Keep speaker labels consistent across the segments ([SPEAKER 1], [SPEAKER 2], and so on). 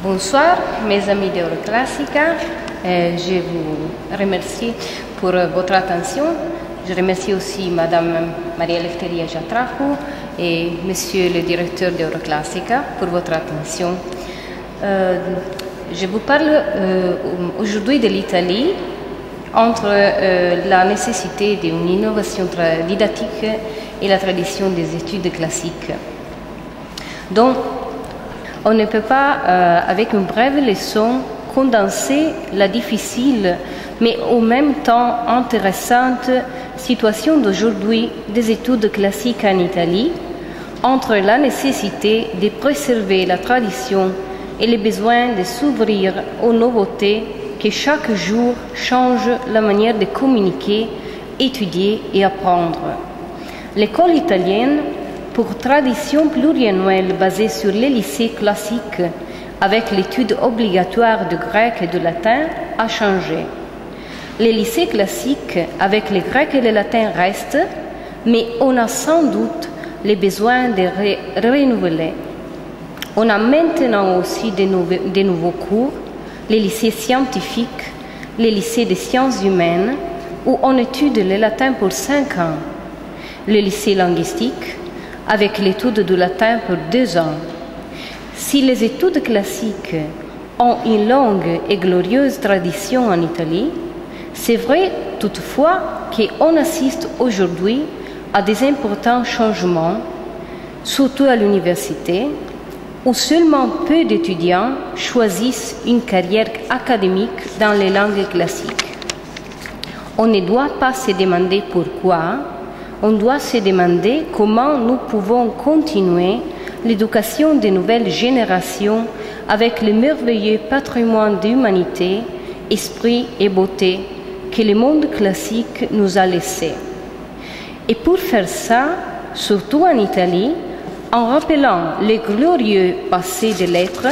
[SPEAKER 1] Bonsoir mes amis d'Euroclassica, je vous remercie pour votre attention. Je remercie aussi Madame Maria Eleftheria Jatraku et Monsieur le directeur d'Euroclassica pour votre attention. Je vous parle aujourd'hui de l'Italie entre la nécessité d'une innovation didactique et la tradition des études classiques. Donc, on ne peut pas, avec une brève leçon, condenser la difficile, mais en même temps intéressante situation d'aujourd'hui des études classiques en Italie, entre la nécessité de préserver la tradition et le besoin de s'ouvrir aux nouveautés qui chaque jour changent la manière de communiquer, étudier et apprendre. L'école italienne, pour tradition pluriannuelle basée sur les lycées classiques, avec l'étude obligatoire de grec et de latin, a changé. Les lycées classiques, avec le grec et le latin, restent, mais on a sans doute le besoin de renouveler. On a maintenant aussi de nouveaux cours, les lycées scientifiques, les lycées des sciences humaines, où on étudie le latin pour 5 ans, le lycée linguistique, avec l'étude du latin pour 2 ans. Si les études classiques ont une longue et glorieuse tradition en Italie, c'est vrai toutefois qu'on assiste aujourd'hui à des importants changements, surtout à l'université, où seulement peu d'étudiants choisissent une carrière académique dans les langues classiques. On ne doit pas se demander pourquoi. On doit se demander comment nous pouvons continuer l'éducation des nouvelles générations avec le merveilleux patrimoine d'humanité, esprit et beauté que le monde classique nous a laissé. Et pour faire ça, surtout en Italie, en rappelant le glorieux passé des lettres,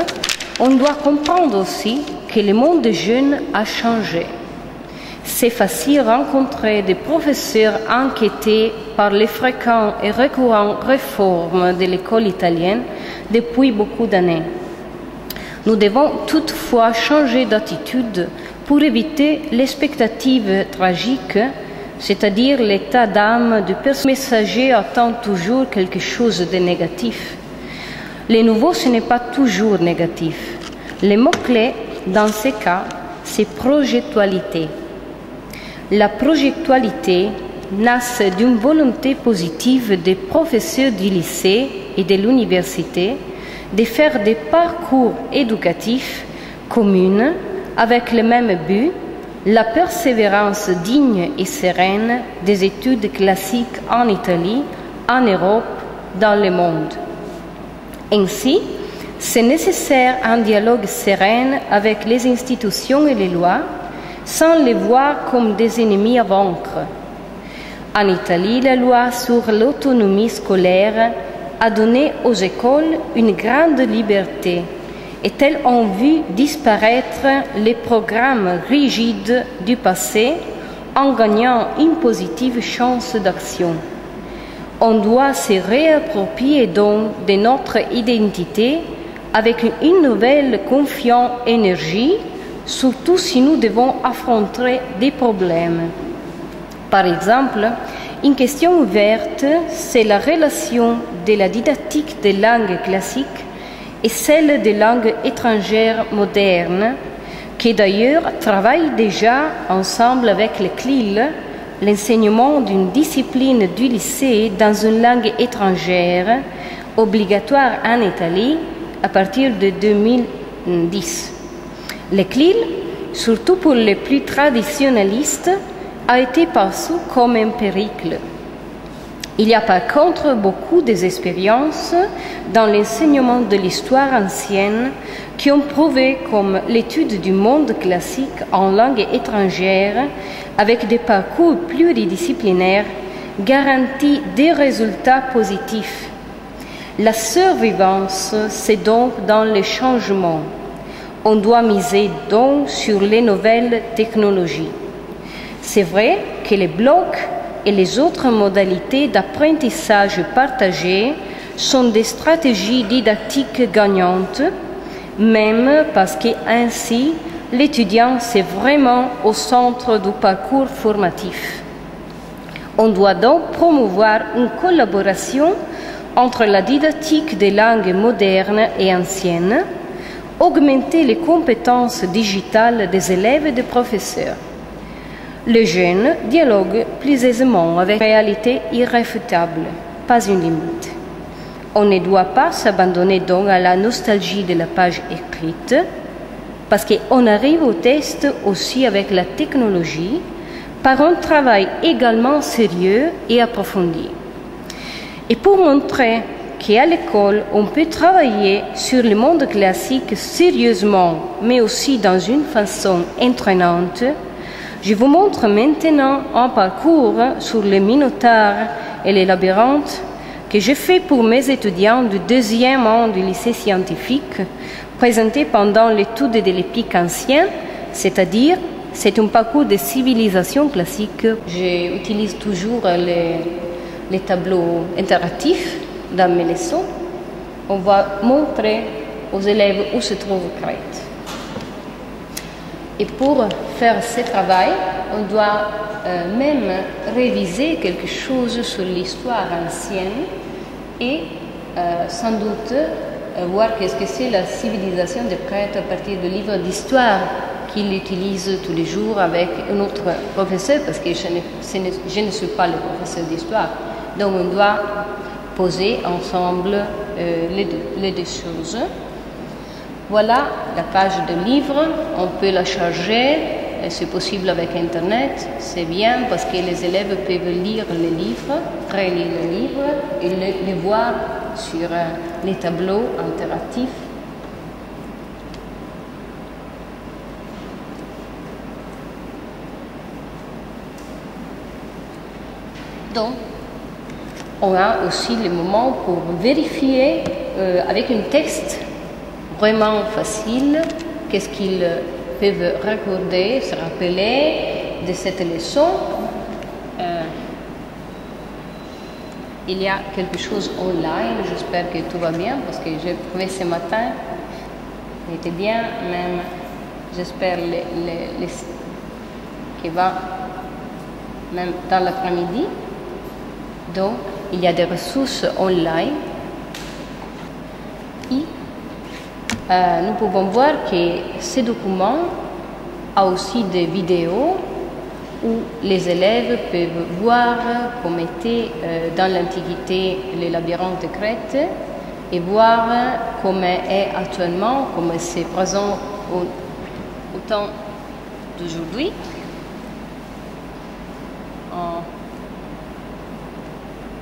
[SPEAKER 1] on doit comprendre aussi que le monde des jeunes a changé. C'est facile de rencontrer des professeurs inquiétés par les fréquentes et récurrentes réformes de l'école italienne depuis beaucoup d'années. Nous devons toutefois changer d'attitude pour éviter l'expectative tragique, c'est-à-dire l'état d'âme du messager attend toujours quelque chose de négatif. Le nouveau, ce n'est pas toujours négatif. Le mot-clé dans ces cas, c'est projectualité. La projectualité naît d'une volonté positive des professeurs du lycée et de l'université de faire des parcours éducatifs communs avec le même but, la persévérance digne et sereine des études classiques en Italie, en Europe, dans le monde. Ainsi, c'est nécessaire un dialogue serein avec les institutions et les lois, sans les voir comme des ennemis à vaincre. En Italie, la loi sur l'autonomie scolaire a donné aux écoles une grande liberté et elles ont vu disparaître les programmes rigides du passé en gagnant une positive chance d'action. On doit se réapproprier donc de notre identité avec une nouvelle confiante énergie, surtout si nous devons affronter des problèmes. Par exemple, une question ouverte, c'est la relation de la didactique des langues classiques et celle des langues étrangères modernes, qui d'ailleurs travaillent déjà ensemble avec le CLIL, l'enseignement d'une discipline du lycée dans une langue étrangère, obligatoire en Italie à partir de 2010. Le CLIL, surtout pour les plus traditionnalistes, a été perçu comme un péril. Il y a par contre beaucoup d'expériences dans l'enseignement de l'histoire ancienne qui ont prouvé comme l'étude du monde classique en langue étrangère avec des parcours pluridisciplinaires garantit des résultats positifs. La survivance, c'est donc dans les changements. On doit miser donc sur les nouvelles technologies. C'est vrai que les blocs et les autres modalités d'apprentissage partagé sont des stratégies didactiques gagnantes, même parce qu'ainsi, l'étudiant est vraiment au centre du parcours formatif. On doit donc promouvoir une collaboration entre la didactique des langues modernes et anciennes, augmenter les compétences digitales des élèves et des professeurs. Les jeunes dialoguent plus aisément avec la réalité irréfutable, pas une limite. On ne doit pas s'abandonner donc à la nostalgie de la page écrite, parce qu'on arrive au test aussi avec la technologie, par un travail également sérieux et approfondi. Et pour montrer qu'à l'école, on peut travailler sur le monde classique sérieusement, mais aussi dans une façon entraînante, je vous montre maintenant un parcours sur les Minotaures et les labyrinthes que j'ai fait pour mes étudiants du deuxième an du lycée scientifique, présenté pendant l'étude de l'épique ancien, c'est-à-dire c'est un parcours de civilisation classique. J'utilise toujours les tableaux interactifs dans mes leçons. On va montrer aux élèves où se trouve Crète. Et pour faire ce travail, on doit même réviser quelque chose sur l'histoire ancienne et sans doute voir qu'est-ce que c'est la civilisation de Crète à partir du livre d'histoire qu'il utilise tous les jours avec un autre professeur, parce que je ne suis pas le professeur d'histoire. Donc on doit poser ensemble les deux choses. Voilà la page de livre, on peut la charger, c'est possible avec Internet, c'est bien parce que les élèves peuvent lire les livres, relire les livres et les voir sur les tableaux interactifs. Donc, on a aussi le moment pour vérifier avec un texte vraiment facile, qu'est-ce qu'ils peuvent recorder, se rappeler de cette leçon. Il y a quelque chose online, j'espère que tout va bien, parce que j'ai trouvé ce matin, il était bien, même j'espère qu'il va même dans l'après-midi. Donc, il y a des ressources online. Nous pouvons voir que ce document a aussi des vidéos où les élèves peuvent voir comment étaient dans l'Antiquité les labyrinthes de Crète et voir comment est actuellement, comment c'est présent au temps d'aujourd'hui.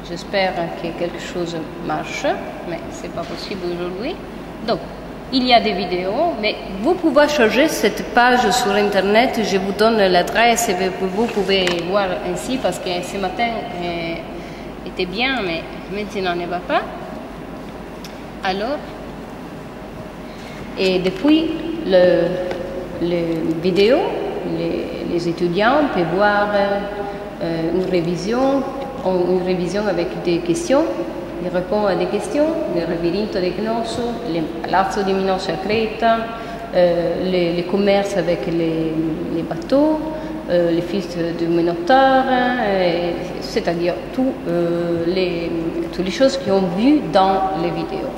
[SPEAKER 1] J'espère que quelque chose marche, mais c'est pas possible aujourd'hui. Donc, il y a des vidéos, mais vous pouvez charger cette page sur Internet. Je vous donne l'adresse et vous pouvez voir ainsi parce que ce matin était bien, mais maintenant ne va pas. Alors, et depuis les vidéos, les étudiants peuvent voir une révision avec des questions. Ils répondent à des questions, le labirinto di Cnosso, le Palazzo di Minosso a Creta, les commerces avec les bateaux, les fils du Minotaure, c'est-à-dire toutes les choses qu'ils ont vues dans les vidéos.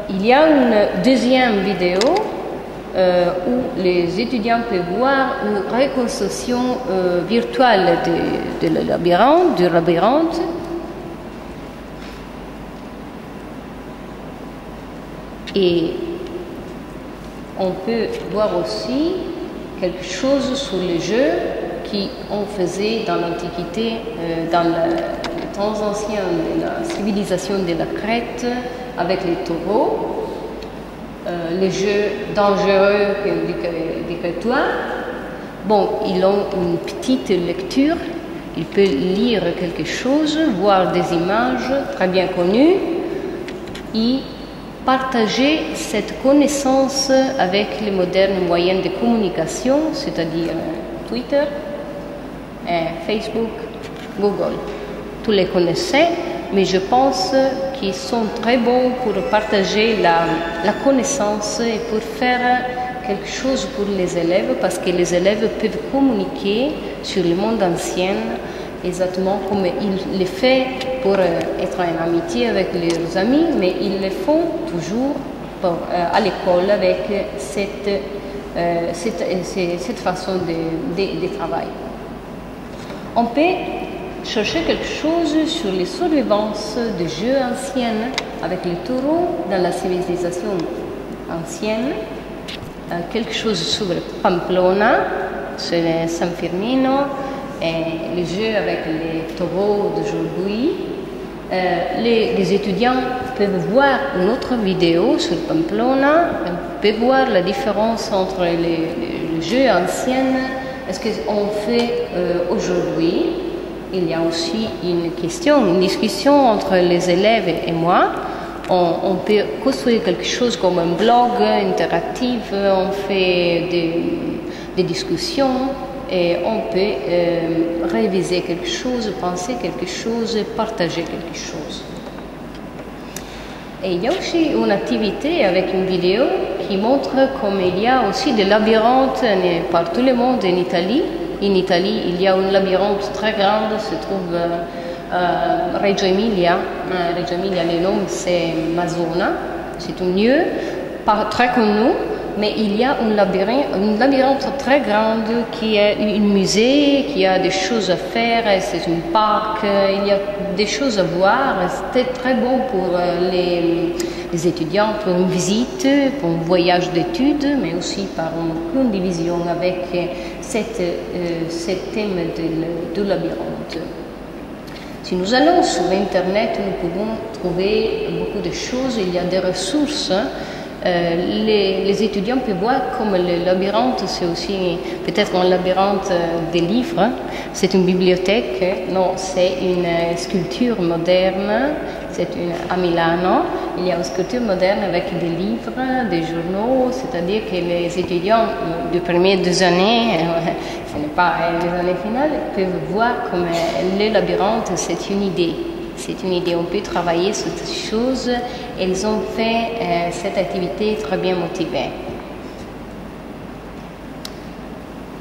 [SPEAKER 1] Il y a une deuxième vidéo où les étudiants peuvent voir une reconstruction virtuelle du labyrinthe. Et on peut voir aussi quelque chose sur les jeux qu'on faisait dans l'Antiquité, dans les temps anciens de la civilisation de la Crète, avec les taureaux. Les jeux dangereux des Crétois. Bon, ils ont une petite lecture, ils peuvent lire quelque chose, voir des images très bien connues et partager cette connaissance avec les modernes moyens de communication, c'est-à-dire Twitter, Facebook, Google. Tous les connaissez, mais je pense qu'ils sont très bons pour partager la connaissance et pour faire quelque chose pour les élèves, parce que les élèves peuvent communiquer sur le monde ancien exactement comme ils le font pour être en amitié avec leurs amis, mais ils le font toujours à l'école avec cette façon de travail. On peut chercher quelque chose sur les survivances des jeux anciens avec les taureaux dans la civilisation ancienne, quelque chose sur Pamplona, sur San Firmino, et les jeux avec les taureaux d'aujourd'hui. Les étudiants peuvent voir une autre vidéo sur Pamplona, peuvent voir la différence entre les jeux anciens et ce qu'on fait aujourd'hui. Il y a aussi une discussion entre les élèves et moi. On peut construire quelque chose comme un blog interactif, on fait des discussions et on peut réviser quelque chose, penser quelque chose, partager quelque chose. Et il y a aussi une activité avec une vidéo qui montre comme il y a aussi des labyrinthes par tout le monde en Italie. En Italie, il y a un labyrinthe très grand, se trouve à Reggio Emilia. Reggio Emilia, le nom c'est Masona. C'est un lieu pas très connu, mais il y a un labyrinthe très grand qui est un musée, qui a des choses à faire, c'est un parc, il y a des choses à voir. C'était très bon pour les étudiants, pour une visite, pour un voyage d'études, mais aussi par une division avec ce thème du labyrinthe. Si nous allons sur Internet, nous pouvons trouver beaucoup de choses, il y a des ressources. Les étudiants peuvent voir comme le labyrinthe, c'est aussi peut-être un labyrinthe des livres. C'est une bibliothèque, non, c'est une sculpture moderne, c'est à Milano. Il y a une sculpture moderne avec des livres, des journaux, c'est-à-dire que les étudiants du premier 2 années, ce n'est pas les années finales, peuvent voir comme le labyrinthe, c'est une idée. C'est une idée, on peut travailler sur ces choses. Ils ont fait cette activité très bien motivée.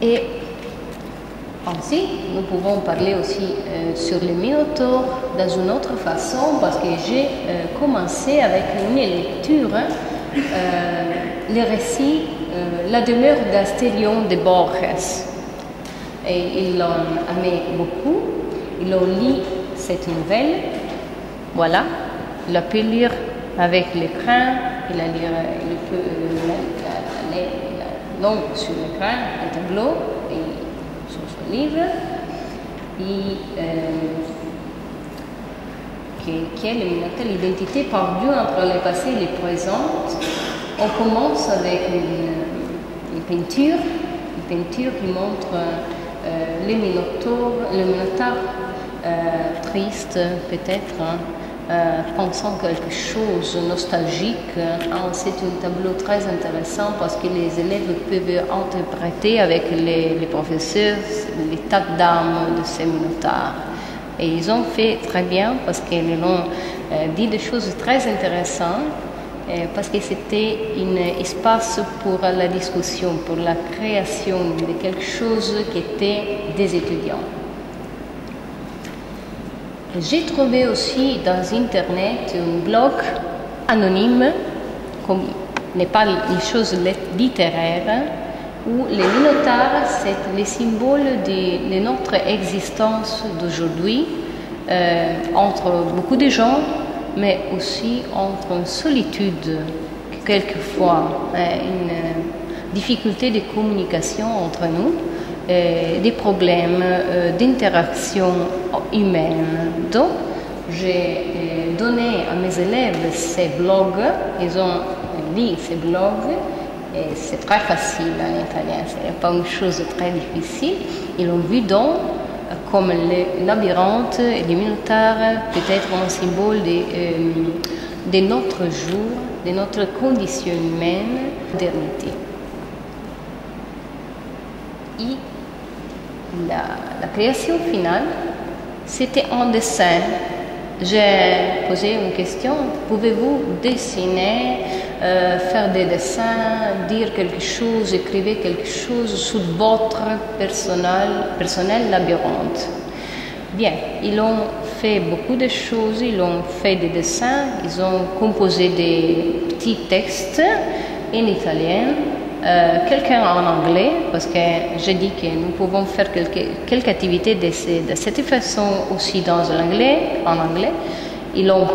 [SPEAKER 1] Et ainsi, nous pouvons parler aussi sur le Minotaure dans une autre façon, parce que j'ai commencé avec une lecture, le récit La demeure d'Astérion de Borges. Et ils l'ont aimé beaucoup, ils ont lu cette nouvelle Voilà, il peut lire avec l'écran, il peut la langue sur l'écran, un tableau, et sur son livre. Et, qui est l'identité perdue entre le passé et le présent. On commence avec une peinture qui montre le Minotaure triste peut-être, pensant quelque chose nostalgique. C'est un tableau très intéressant parce que les élèves peuvent interpréter avec les professeurs l'état d'âme de ces Minotaures. Et ils ont fait très bien parce qu'ils ont dit des choses très intéressantes, parce que c'était un espace pour la discussion, pour la création de quelque chose qui était des étudiants. J'ai trouvé aussi dans Internet un blog anonyme, comme n'est pas une chose littéraire, où les Minotaures, c'est le symbole de notre existence d'aujourd'hui, entre beaucoup de gens, mais aussi entre une solitude, quelquefois, une difficulté de communication entre nous, des problèmes d'interaction humaine. Donc, j'ai donné à mes élèves ces blogs, ils ont lu ces blogs, et c'est très facile en italien, ce n'est pas une chose très difficile. Ils l'ont vu donc comme le labyrinthe et les Minotaures, peut-être un symbole de notre jour, de notre condition humaine, modernité. Et la création finale, c'était un dessin. J'ai posé une question, pouvez-vous dessiner, faire des dessins, dire quelque chose, écrire quelque chose sur votre personnel labyrinthe? Bien, ils ont fait beaucoup de choses, ils ont fait des dessins, ils ont composé des petits textes en italien, quelqu'un en anglais, parce que j'ai dit que nous pouvons faire quelques activités de cette façon aussi en anglais. Ils ont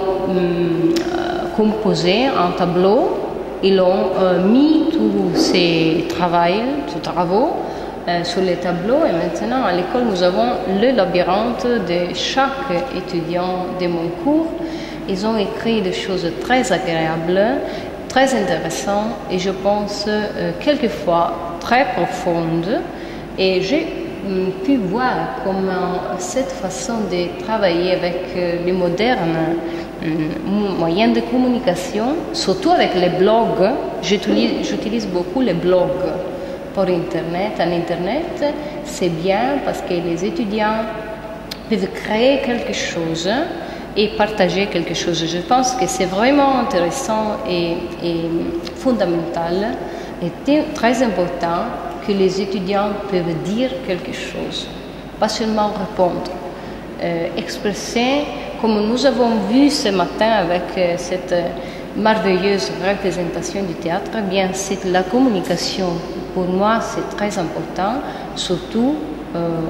[SPEAKER 1] composé un tableau, ils ont mis tous ces travaux sur les tableaux, et maintenant à l'école nous avons le labyrinthe de chaque étudiant de mon cours. Ils ont écrit des choses très agréables, très intéressantes et je pense quelquefois très profondes, et j'ai pu voir comment cette façon de travailler avec les modernes moyens de communication, surtout avec les blogs, j'utilise beaucoup les blogs pour Internet. En Internet, c'est bien parce que les étudiants peuvent créer quelque chose et partager quelque chose. Je pense que c'est vraiment intéressant et fondamental et très important que les étudiants peuvent dire quelque chose, pas seulement répondre, expresser, comme nous avons vu ce matin avec cette merveilleuse représentation du théâtre. Eh bien, c'est la communication. Pour moi, c'est très important, surtout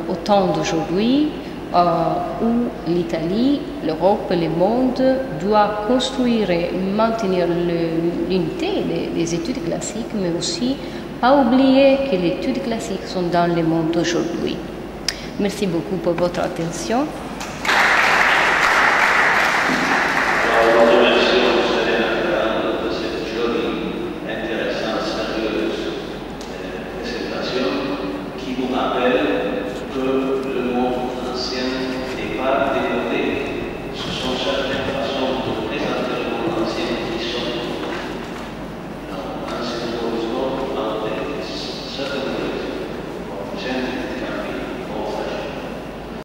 [SPEAKER 1] au temps d'aujourd'hui, où l'Italie, l'Europe, le monde doit construire et maintenir l'unité des études classiques, mais aussi pas oublier que les études classiques sont dans le monde d'aujourd'hui. Merci beaucoup pour votre attention.